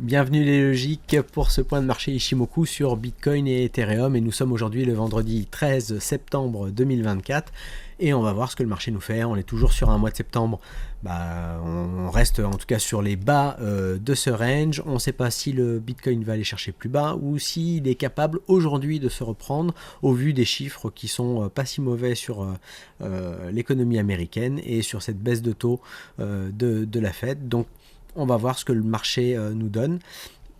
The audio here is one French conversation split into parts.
Bienvenue les logiques pour ce point de marché Ishimoku sur Bitcoin et Ethereum, et nous sommes aujourd'hui le vendredi 13 septembre 2024 et on va voir ce que le marché nous fait. On est toujours sur un mois de septembre, on reste en tout cas sur les bas de ce range. On ne sait pas si le Bitcoin va aller chercher plus bas ou s'il est capable aujourd'hui de se reprendre au vu des chiffres qui sont pas si mauvais sur l'économie américaine et sur cette baisse de taux de la Fed. Donc on va voir ce que le marché nous donne.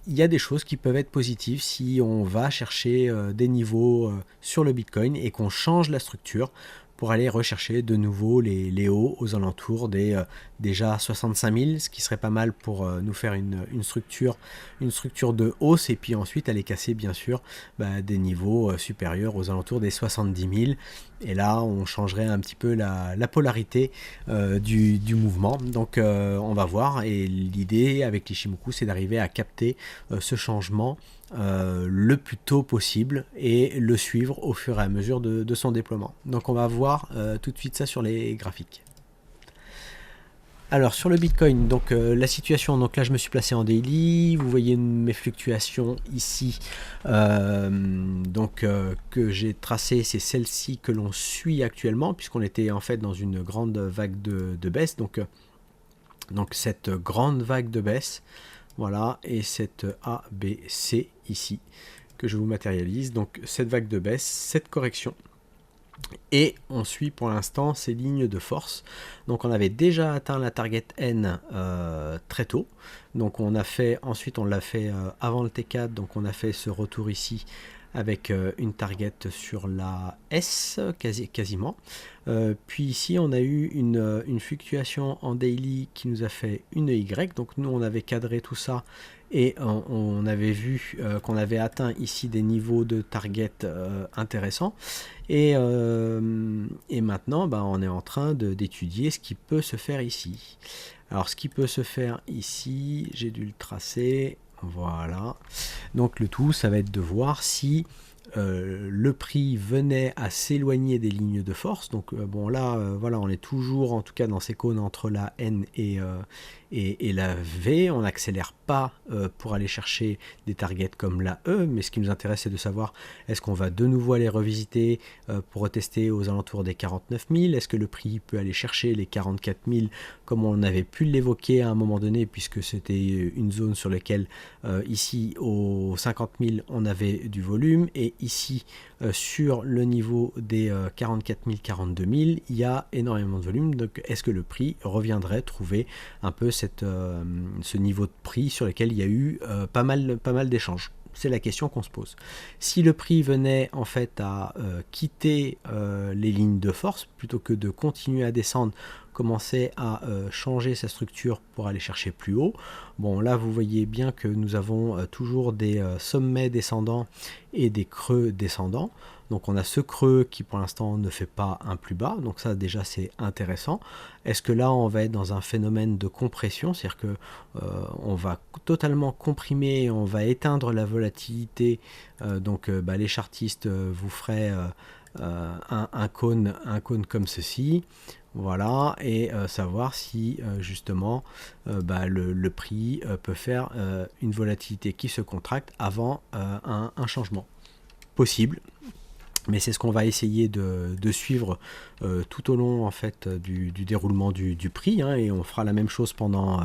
Il y a des choses qui peuvent être positives si on va chercher des niveaux sur le Bitcoin et qu'on change la structure pour aller rechercher de nouveau les hauts aux alentours des déjà 65 000, ce qui serait pas mal pour nous faire une structure de hausse, et puis ensuite aller casser bien sûr des niveaux supérieurs aux alentours des 70 000. Et là, on changerait un petit peu la polarité du mouvement. Donc, on va voir. Et l'idée avec l'Ishimoku, c'est d'arriver à capter ce changement le plus tôt possible et le suivre au fur et à mesure de son déploiement. Donc, on va voir tout de suite ça sur les graphiques. Alors sur le Bitcoin, donc la situation, donc là je me suis placé en daily, vous voyez mes fluctuations ici, que j'ai tracées, c'est celle-ci que l'on suit actuellement, puisqu'on était en fait dans une grande vague de baisse, donc cette grande vague de baisse, voilà, et cette ABC ici, que je vous matérialise, donc cette vague de baisse, cette correction. Et on suit pour l'instant ces lignes de force. Donc on avait déjà atteint la target N très tôt. Donc on l'a fait avant le T4. Donc on a fait ce retour ici avec une target sur la S quasiment. Puis ici on a eu une fluctuation en daily qui nous a fait une Y. Donc nous on avait cadré tout ça et on avait vu qu'on avait atteint ici des niveaux de target intéressants. Et maintenant, on est en train d'étudier ce qui peut se faire ici. Alors, ce qui peut se faire ici, j'ai dû le tracer. Voilà. Donc, le tout, ça va être de voir si le prix venait à s'éloigner des lignes de force. Donc, voilà, on est toujours, en tout cas, dans ces cônes entre la N et la V. On n'accélère pas pour aller chercher des targets comme la E, mais ce qui nous intéresse, c'est de savoir est-ce qu'on va de nouveau aller revisiter pour retester aux alentours des 49 000. Est-ce que le prix peut aller chercher les 44 000 comme on avait pu l'évoquer à un moment donné, puisque c'était une zone sur laquelle ici aux 50 000 on avait du volume, et ici sur le niveau des 44 000, 42 000 il y a énormément de volume. Donc est-ce que le prix reviendrait trouver un peu ce niveau de prix sur lequel il y a eu pas mal d'échanges? C'est la question qu'on se pose. Si le prix venait en fait à quitter les lignes de force, plutôt que de continuer à descendre, commencer à changer sa structure pour aller chercher plus haut, bon là vous voyez bien que nous avons toujours des sommets descendants et des creux descendants. Donc on a ce creux qui pour l'instant ne fait pas un plus bas, donc ça déjà c'est intéressant. Est-ce que là on va être dans un phénomène de compression, c'est-à-dire que on va totalement comprimer, on va éteindre la volatilité, les chartistes vous feraient un cône comme ceci, voilà, et savoir si justement le prix peut faire une volatilité qui se contracte avant un changement possible. Mais c'est ce qu'on va essayer de suivre tout au long en fait du déroulement du prix, et on fera la même chose pendant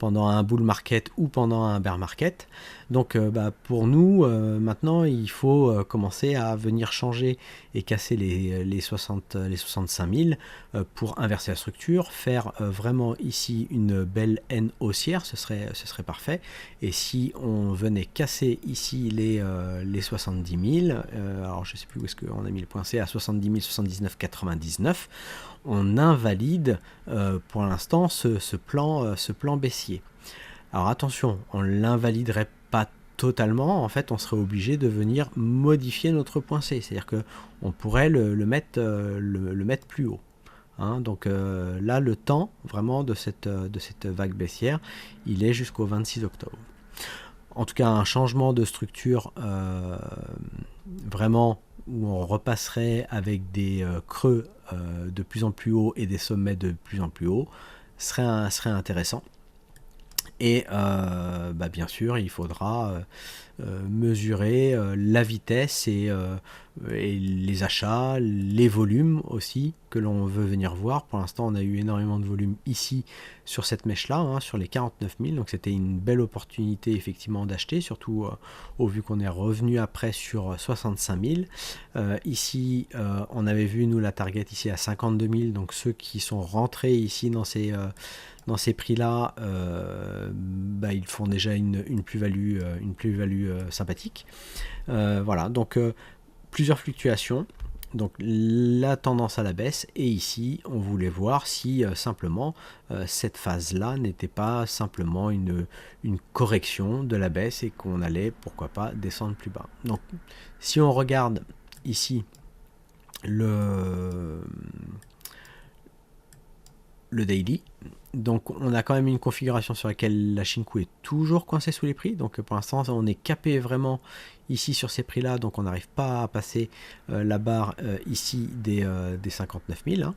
un bull market ou pendant un bear market. Donc pour nous maintenant il faut commencer à venir changer et casser les 65 000 pour inverser la structure, faire vraiment ici une belle N haussière, ce serait parfait. Et si on venait casser ici les 70 000, alors je sais plus où est-ce qu'on a mis le point C, à 70 079,99, on invalide pour l'instant ce plan baissier. Alors attention, on ne l'invaliderait pas totalement, en fait on serait obligé de venir modifier notre point C, c'est-à-dire qu'on pourrait le mettre plus haut. Donc là le temps vraiment de cette vague baissière, il est jusqu'au 26 octobre. En tout cas un changement de structure vraiment où on repasserait avec des creux de plus en plus haut et des sommets de plus en plus haut serait intéressant. Et bien sûr, il faudra mesurer la vitesse et les achats, les volumes aussi que l'on veut venir voir. Pour l'instant, on a eu énormément de volume ici sur cette mèche-là, hein, sur les 49 000. Donc c'était une belle opportunité effectivement d'acheter, surtout au vu qu'on est revenu après sur 65 000. Ici, on avait vu nous la target ici à 52 000. Donc ceux qui sont rentrés ici dans ces prix-là, ils font déjà une plus-value sympathique. Voilà, donc plusieurs fluctuations. Donc la tendance à la baisse, et ici on voulait voir si simplement cette phase-là n'était pas simplement une correction de la baisse et qu'on allait pourquoi pas descendre plus bas. Donc si on regarde ici le daily, donc on a quand même une configuration sur laquelle la Shinku est toujours coincée sous les prix, donc pour l'instant on est capé vraiment ici sur ces prix là, donc on n'arrive pas à passer la barre ici des 59 000 hein.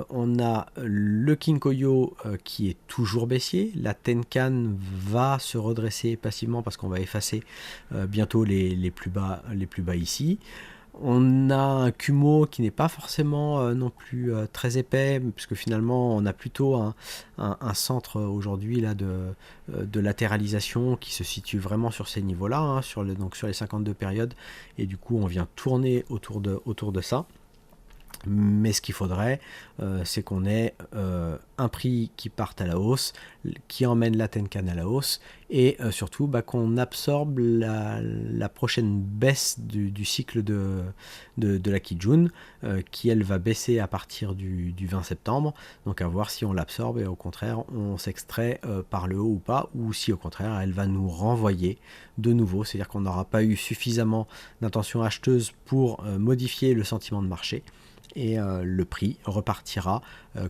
On a le Kinkoyo qui est toujours baissier. La Tenkan va se redresser passivement parce qu'on va effacer bientôt les plus bas ici. On a un Kumo qui n'est pas forcément non plus très épais, puisque finalement on a plutôt un centre aujourd'hui là de latéralisation qui se situe vraiment sur ces niveaux-là, hein, donc sur les 52 périodes, et du coup on vient tourner autour de ça. Mais ce qu'il faudrait, c'est qu'on ait un prix qui parte à la hausse, qui emmène la Tenkan à la hausse, et surtout qu'on absorbe la prochaine baisse du cycle de la Kijun, qui elle va baisser à partir du 20 septembre. Donc à voir si on l'absorbe et au contraire on s'extrait par le haut ou pas, ou si au contraire elle va nous renvoyer de nouveau, c'est-à-dire qu'on n'aura pas eu suffisamment d'intention acheteuse pour modifier le sentiment de marché. Et le prix repartira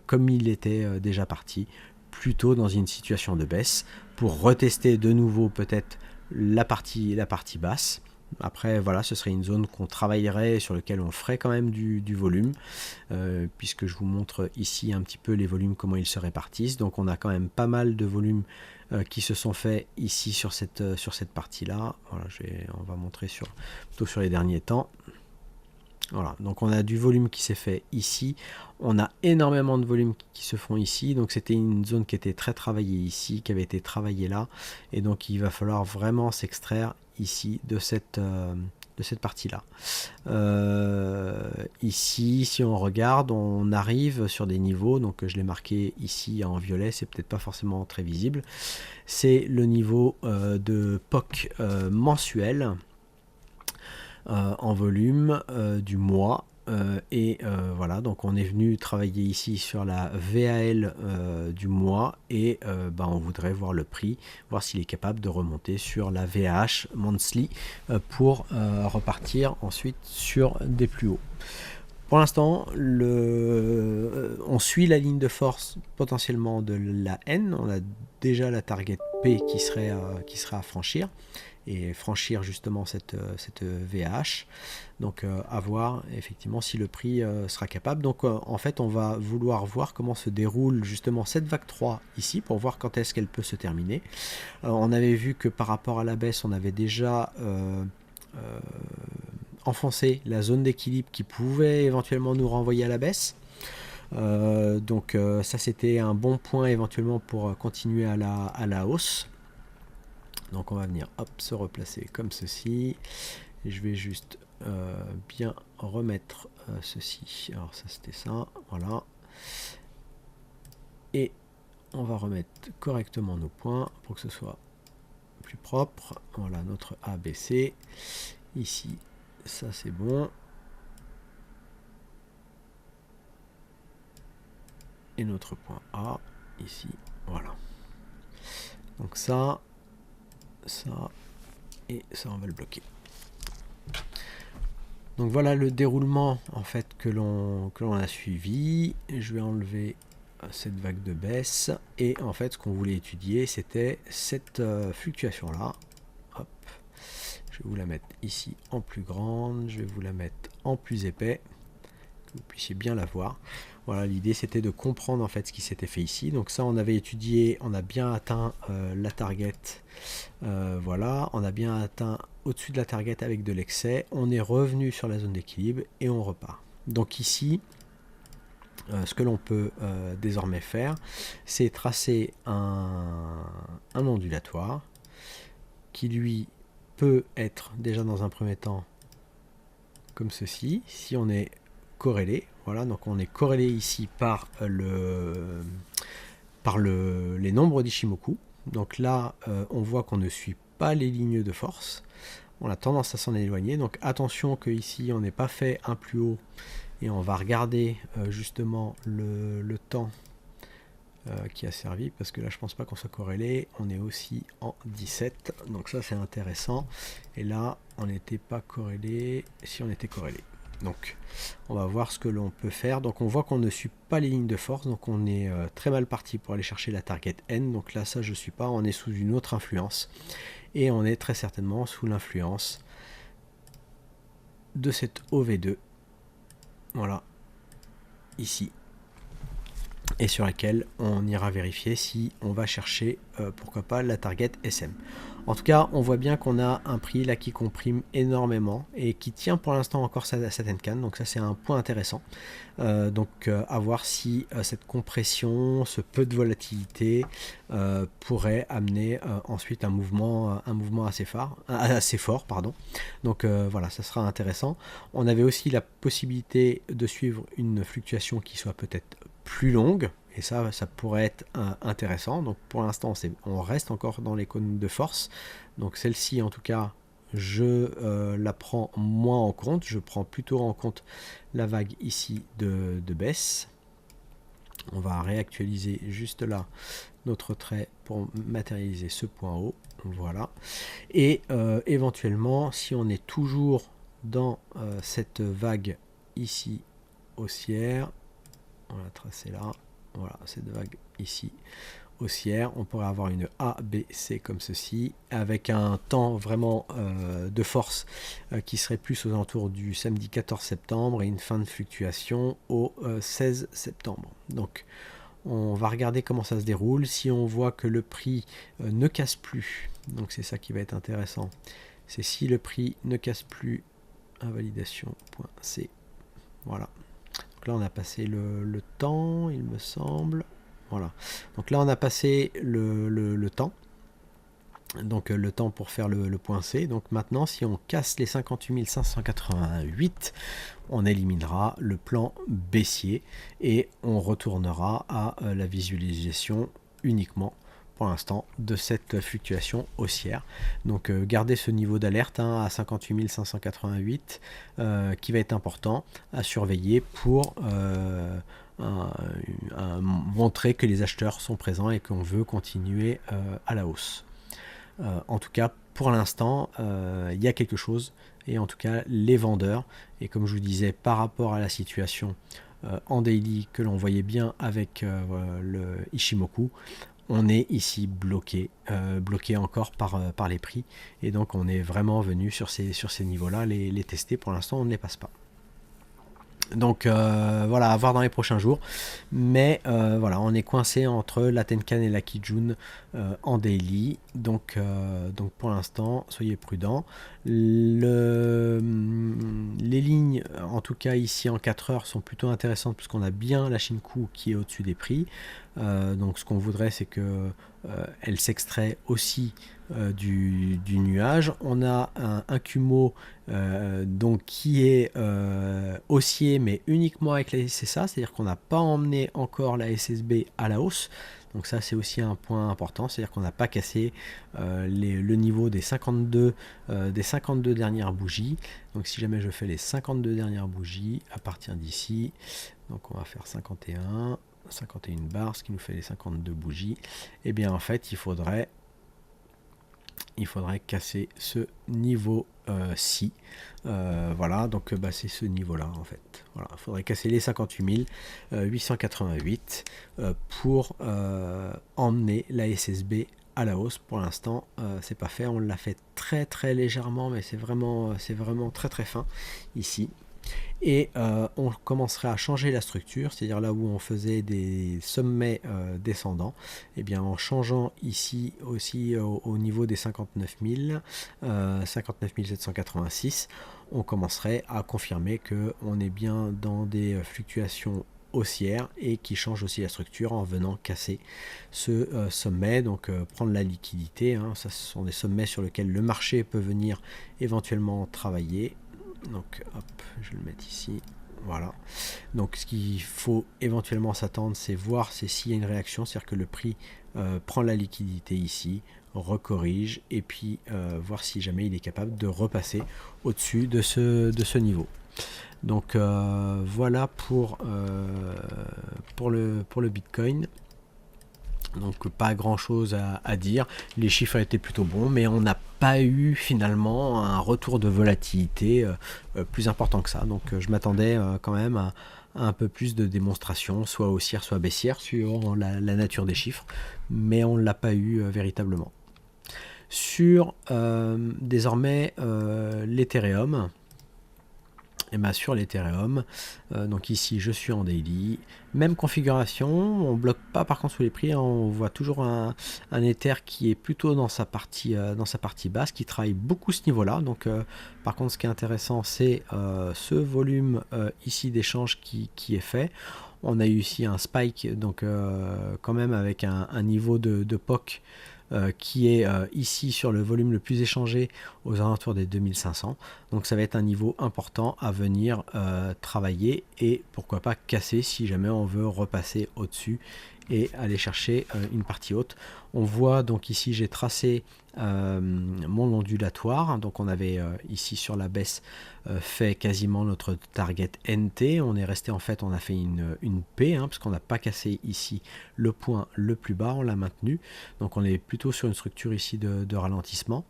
comme il était déjà parti, plutôt dans une situation de baisse, pour retester de nouveau peut-être la partie basse. Après voilà, ce serait une zone qu'on travaillerait, sur laquelle on ferait quand même du volume, puisque je vous montre ici un petit peu les volumes, comment ils se répartissent. Donc on a quand même pas mal de volumes qui se sont faits ici sur cette partie là. Voilà, on va montrer plutôt sur les derniers temps. Voilà, donc on a du volume qui s'est fait ici, on a énormément de volumes qui se font ici, donc c'était une zone qui était très travaillée ici, qui avait été travaillée là, et donc il va falloir vraiment s'extraire ici de cette partie-là. Ici, si on regarde, on arrive sur des niveaux, donc je l'ai marqué ici en violet, c'est peut-être pas forcément très visible, c'est le niveau de POC mensuel, en volume du mois, voilà, donc on est venu travailler ici sur la VAL du mois, et on voudrait voir le prix, voir s'il est capable de remonter sur la VAH monthly pour repartir ensuite sur des plus hauts. Pour l'instant, on suit la ligne de force potentiellement de la N. On a déjà la target P qui serait à franchir, et franchir justement cette VAH. Donc à voir effectivement si le prix sera capable. Donc en fait on va vouloir voir comment se déroule justement cette vague 3 ici, pour voir quand est-ce qu'elle peut se terminer. On avait vu que par rapport à la baisse, on avait déjà enfoncé la zone d'équilibre qui pouvait éventuellement nous renvoyer à la baisse. Donc ça c'était un bon point éventuellement pour continuer à la hausse. Donc on va venir se replacer comme ceci, et je vais juste bien remettre ceci. Alors ça c'était ça, voilà, et on va remettre correctement nos points pour que ce soit plus propre. Voilà notre ABC ici, ça c'est bon, et notre point A ici, voilà. Donc ça et ça on va le bloquer. Donc voilà le déroulement en fait que l'on a suivi. Je vais enlever cette vague de baisse, et en fait ce qu'on voulait étudier c'était cette fluctuation là. Hop, je vais vous la mettre ici en plus grande, je vais vous la mettre en plus épais, que vous puissiez bien la voir. Voilà, l'idée c'était de comprendre en fait ce qui s'était fait ici. Donc ça, on avait étudié, on a bien atteint la target. Voilà, on a bien atteint au-dessus de la target avec de l'excès. On est revenu sur la zone d'équilibre et on repart. Donc ici, ce que l'on peut désormais faire, c'est tracer un ondulatoire qui lui peut être déjà dans un premier temps comme ceci, si on est corrélé. Voilà, donc on est corrélé ici par les nombres d'Ishimoku. Donc là, on voit qu'on ne suit pas les lignes de force. On a tendance à s'en éloigner. Donc attention que ici, on n'ait pas fait un plus haut. Et on va regarder justement le temps qui a servi. Parce que là, je pense pas qu'on soit corrélé. On est aussi en 17. Donc ça, c'est intéressant. Et là, on n'était pas corrélé. Si on était corrélé. Donc, on va voir ce que l'on peut faire. Donc, on voit qu'on ne suit pas les lignes de force. Donc, on est très mal parti pour aller chercher la target N. Donc là, ça, je ne suis pas. On est sous une autre influence. Et on est très certainement sous l'influence de cette OV2. Voilà. Ici. Et sur laquelle on ira vérifier si on va chercher, pourquoi pas, la target SM. En tout cas, on voit bien qu'on a un prix là qui comprime énormément et qui tient pour l'instant encore sa Tenkan. Donc ça, c'est un point intéressant. À voir si cette compression, ce peu de volatilité pourrait amener ensuite un mouvement assez fort. Pardon. Donc voilà, ça sera intéressant. On avait aussi la possibilité de suivre une fluctuation qui soit peut-être plus longue. Et ça pourrait être intéressant. Donc pour l'instant, on reste encore dans les cônes de force. Donc celle-ci, en tout cas, je la prends moins en compte. Je prends plutôt en compte la vague ici de baisse. On va réactualiser juste là notre trait pour matérialiser ce point haut. Voilà. Et éventuellement, si on est toujours dans cette vague ici haussière, on va tracer là. Voilà, cette vague ici haussière, on pourrait avoir une A, B, C comme ceci, avec un temps vraiment de force qui serait plus aux alentours du samedi 14 septembre et une fin de fluctuation au 16 septembre. Donc on va regarder comment ça se déroule. Si on voit que le prix ne casse plus, donc c'est ça qui va être intéressant, c'est si le prix ne casse plus, invalidation.c, voilà. Donc là, on a passé le temps, il me semble. Voilà. Donc là, on a passé le temps. Donc le temps pour faire le point C. Donc maintenant, si on casse les 58 588, on éliminera le plan baissier et on retournera à la visualisation uniquement pour l'instant de cette fluctuation haussière. Donc gardez ce niveau d'alerte à 58 588 qui va être important à surveiller pour montrer que les acheteurs sont présents et qu'on veut continuer à la hausse. En tout cas, pour l'instant, il y a quelque chose et en tout cas les vendeurs, et comme je vous disais par rapport à la situation en daily que l'on voyait bien avec le Ishimoku, on est ici bloqué encore par les prix, et donc on est vraiment venu sur ces niveaux-là, les tester. Pour l'instant, on ne les passe pas. Donc voilà, à voir dans les prochains jours. Mais voilà, on est coincé entre la Tenkan et la Kijun en daily. Donc pour l'instant, soyez prudents. Les lignes, en tout cas ici en 4 heures, sont plutôt intéressantes puisqu'on a bien la Shinku qui est au-dessus des prix. Donc ce qu'on voudrait, c'est que elle s'extrait aussi du nuage. On a un Kumo donc qui est haussier, mais uniquement avec la SSA, c'est-à-dire qu'on n'a pas emmené encore la SSB à la hausse. Donc ça, c'est aussi un point important, c'est-à-dire qu'on n'a pas cassé le niveau des 52 dernières bougies. Donc si jamais je fais les 52 dernières bougies à partir d'ici, donc on va faire 51 barres, ce qui nous fait les 52 bougies, et bien en fait il faudrait casser ce niveau ci. Voilà, donc c'est ce niveau là en fait. Voilà, il faudrait casser les 58 888 pour emmener la SSB à la hausse. Pour l'instant, c'est pas fait. On l'a fait très très légèrement, mais c'est vraiment très très fin ici. Et on commencerait à changer la structure, c'est-à-dire là où on faisait des sommets descendants, et bien en changeant ici aussi au niveau des 59 786, on commencerait à confirmer qu'on est bien dans des fluctuations haussières et qui change aussi la structure en venant casser ce sommet, donc prendre la liquidité, hein. Ça, ce sont des sommets sur lesquels le marché peut venir éventuellement travailler. Donc hop, je vais le mettre ici, voilà. Donc ce qu'il faut éventuellement s'attendre, c'est voir s'il y a une réaction, c'est-à-dire que le prix prend la liquidité ici, recorrige, et puis voir si jamais il est capable de repasser au-dessus de ce niveau. Donc voilà pour le Bitcoin. Donc pas grand chose à dire, les chiffres étaient plutôt bons, mais on n'a pas eu finalement un retour de volatilité plus important que ça. Donc je m'attendais quand même à un peu plus de démonstration, soit haussière soit baissière, suivant la nature des chiffres, mais on ne l'a pas eu véritablement. Sur désormais l'Ethereum. Et bien sur l'Ethereum, donc ici je suis en daily, même configuration, on bloque pas par contre sous les prix, hein, on voit toujours un Ether qui est plutôt dans sa partie basse, qui travaille beaucoup ce niveau là. Donc par contre ce qui est intéressant, c'est ce volume ici d'échange qui est fait. On a eu ici un spike, donc quand même avec un niveau de POC qui est ici sur le volume le plus échangé aux alentours des 2500. Donc ça va être un niveau important à venir travailler et pourquoi pas casser si jamais on veut repasser au-dessus et aller chercher une partie haute. On voit donc ici j'ai tracé mon ondulatoire, donc on avait ici sur la baisse fait quasiment notre target NT, on est resté en fait, on a fait une P, hein, parce qu'on n'a pas cassé ici le point le plus bas, on l'a maintenu, donc on est plutôt sur une structure ici de ralentissement.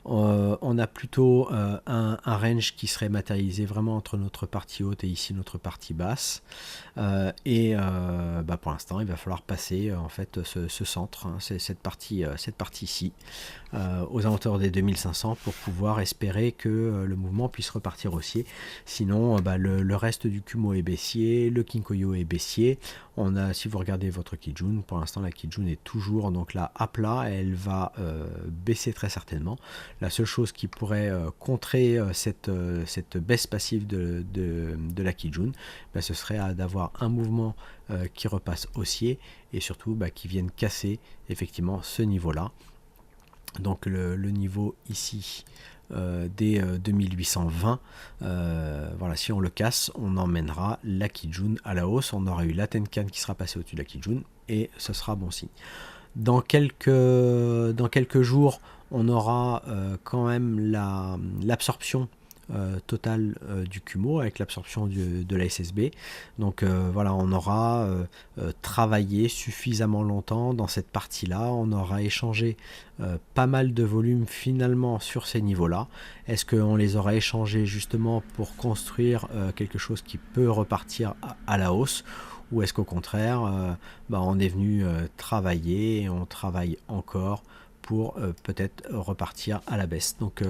On a plutôt un range qui serait matérialisé vraiment entre notre partie haute et ici notre partie basse, et pour l'instant il va falloir passer en fait ce centre, hein, cette partie ici aux alentours des 2500 pour pouvoir espérer que le mouvement puisse repartir haussier. Sinon le reste du Kumo est baissier, le Kinkoyo est baissier. On a, si vous regardez votre Kijun, pour l'instant la Kijun est toujours donc là à plat, elle va baisser très certainement. La seule chose qui pourrait contrer cette baisse passive de la Kijun, ce serait d'avoir un mouvement qui repasse haussier et surtout qui vienne casser effectivement ce niveau là. Donc le niveau ici des 2820, voilà, si on le casse, on emmènera la Kijun à la hausse, on aura eu la Tenkan qui sera passée au-dessus de la Kijun et ce sera bon signe. Dans quelques jours, on aura quand même l'absorption totale du Kumo avec l'absorption de la SSB. Donc voilà, on aura travaillé suffisamment longtemps dans cette partie-là. On aura échangé pas mal de volume finalement sur ces niveaux-là. Est-ce qu'on les aura échangés justement pour construire quelque chose qui peut repartir à la hausse? Ou est-ce qu'au contraire, on est venu travailler et on travaille encore pour peut-être repartir à la baisse? Donc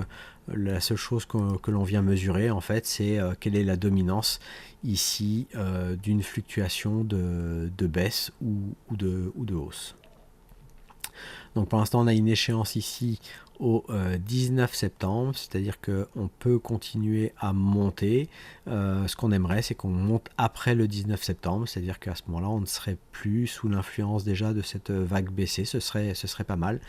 la seule chose que l'on vient mesurer en fait, c'est quelle est la dominance ici d'une fluctuation de baisse ou de hausse. Donc pour l'instant on a une échéance ici au 19 septembre, c'est-à-dire qu'on peut continuer à monter. Ce qu'on aimerait, c'est qu'on monte après le 19 septembre, c'est-à-dire qu'à ce moment-là, on ne serait plus sous l'influence déjà de cette vague baissée, ce serait pas mal.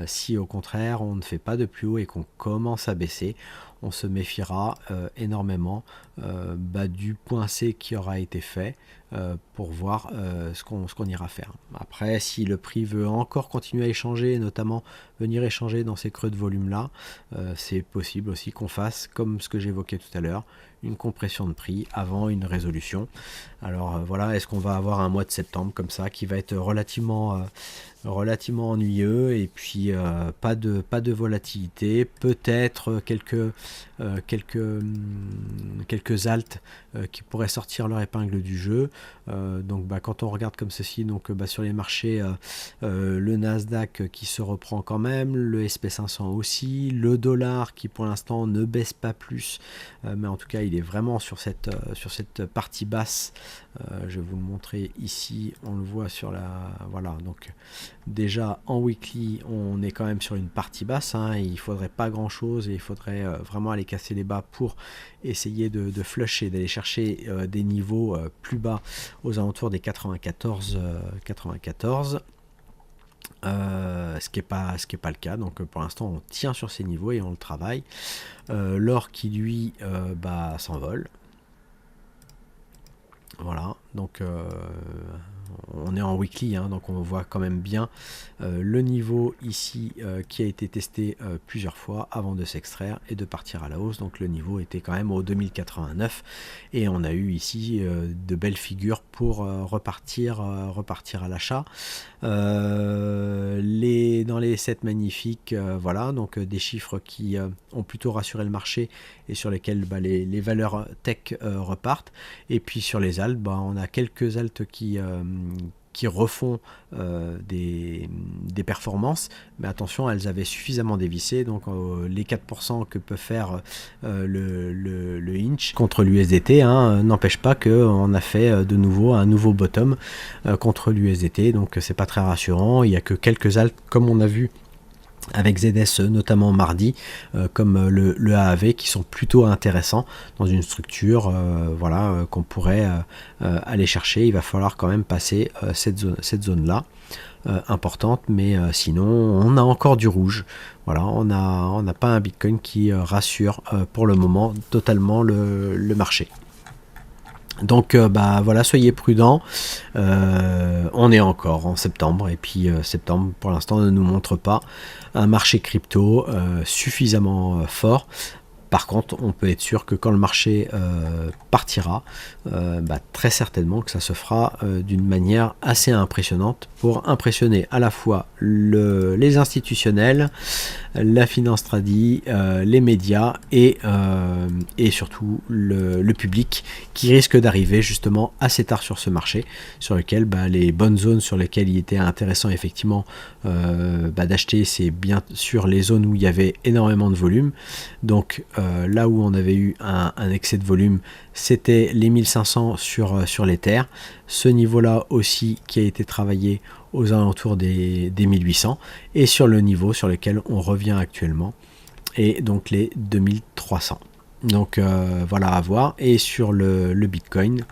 Si au contraire, on ne fait pas de plus haut et qu'on commence à baisser, on se méfiera énormément du point C qui aura été fait pour voir ce qu'on ira faire. Après, si le prix veut encore continuer à échanger, notamment venir échanger dans ces creux de volume là, c'est possible aussi qu'on fasse, comme ce que j'évoquais tout à l'heure, une compression de prix avant une résolution. Alors voilà, est-ce qu'on va avoir un mois de septembre comme ça qui va être relativement ennuyeux et puis pas de volatilité, peut-être quelques altes qui pourraient sortir leur épingle du jeu. Donc quand on regarde comme ceci, donc sur les marchés, le Nasdaq qui se reprend quand même, le SP500 aussi, le dollar qui pour l'instant ne baisse pas plus, mais en tout cas il est vraiment sur cette partie basse. Je vais vous le montrer ici, on le voit sur la... Voilà, donc déjà en weekly, on est quand même sur une partie basse, hein, il faudrait pas grand chose et il faudrait vraiment aller casser les bas pour essayer de flusher, d'aller chercher des niveaux plus bas aux alentours des 94. Ce qui est pas le cas, donc pour l'instant on tient sur ces niveaux et on le travaille. L'or qui lui s'envole, voilà, donc on est en weekly, hein, donc on voit quand même bien le niveau ici qui a été testé plusieurs fois avant de s'extraire et de partir à la hausse. Donc le niveau était quand même au 2089 et on a eu ici de belles figures pour repartir à l'achat. Dans les 7 magnifiques, voilà, donc des chiffres qui ont plutôt rassuré le marché et sur lesquels les valeurs tech repartent. Et puis sur les altes, on a quelques altes qui refont des performances, mais attention, elles avaient suffisamment dévissé, donc les 4% que peut faire le Inch contre l'USDT n'empêche pas qu'on a fait de nouveau un nouveau bottom contre l'USDT, donc c'est pas très rassurant. Il n'y a que quelques altes comme on a vu avec ZS notamment mardi, comme le AAV, qui sont plutôt intéressants dans une structure voilà, qu'on pourrait aller chercher. Il va falloir quand même passer cette zone là importante, mais sinon on a encore du rouge. Voilà, on n'a pas un Bitcoin qui rassure pour le moment totalement le marché. Donc voilà, soyez prudents, on est encore en septembre, et puis septembre pour l'instant ne nous montre pas un marché crypto suffisamment fort. Par contre, on peut être sûr que quand le marché partira, très certainement que ça se fera d'une manière assez impressionnante pour impressionner à la fois les institutionnels, la finance tradi, les médias et surtout le public qui risque d'arriver justement assez tard sur ce marché, sur lequel les bonnes zones sur lesquelles il était intéressant effectivement d'acheter, c'est bien sûr les zones où il y avait énormément de volume. Donc là où on avait eu un excès de volume, c'était les 1500 sur l'Ether, ce niveau là aussi qui a été travaillé aux alentours des 1800, et sur le niveau sur lequel on revient actuellement, et donc les 2300. Donc voilà, à voir. Et sur le Bitcoin,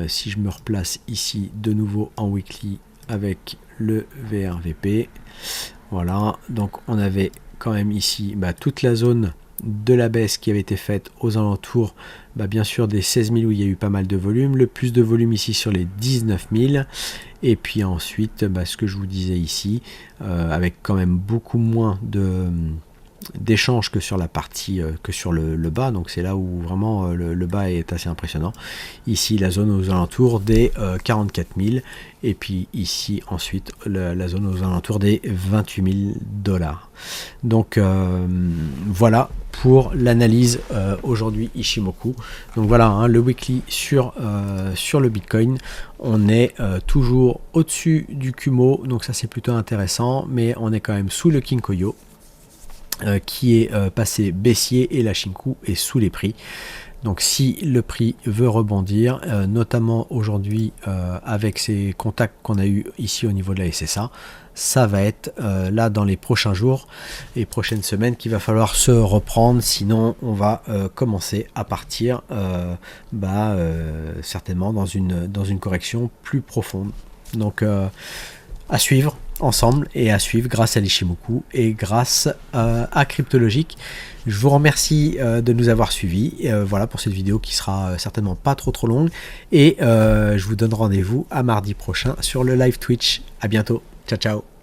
si je me replace ici de nouveau en weekly avec le VRVP, voilà, donc on avait quand même ici toute la zone de la baisse qui avait été faite aux alentours bien sûr des 16 000 où il y a eu pas mal de volume, le plus de volume ici sur les 19 000, et puis ensuite ce que je vous disais ici, avec quand même beaucoup moins d'échanges que sur la partie que sur le bas, donc c'est là où vraiment le bas est assez impressionnant. Ici la zone aux alentours des 44 000, et puis ici ensuite la zone aux alentours des 28 000 $. Donc voilà pour l'analyse aujourd'hui Ishimoku. Donc voilà, le weekly sur le Bitcoin, on est toujours au-dessus du Kumo, donc ça c'est plutôt intéressant, mais on est quand même sous le Kinkoyo qui est passé baissier, et la Shinku est sous les prix. Donc si le prix veut rebondir, notamment aujourd'hui avec ces contacts qu'on a eu ici au niveau de la SSA, ça va être là dans les prochains jours et prochaines semaines qu'il va falloir se reprendre, sinon on va commencer à partir certainement dans une correction plus profonde. Donc à suivre ensemble, et à suivre grâce à l'Ishimoku et grâce à Cryptologique. Je vous remercie de nous avoir suivis, voilà pour cette vidéo qui sera certainement pas trop longue, et je vous donne rendez-vous à mardi prochain sur le live Twitch. À bientôt, ciao ciao.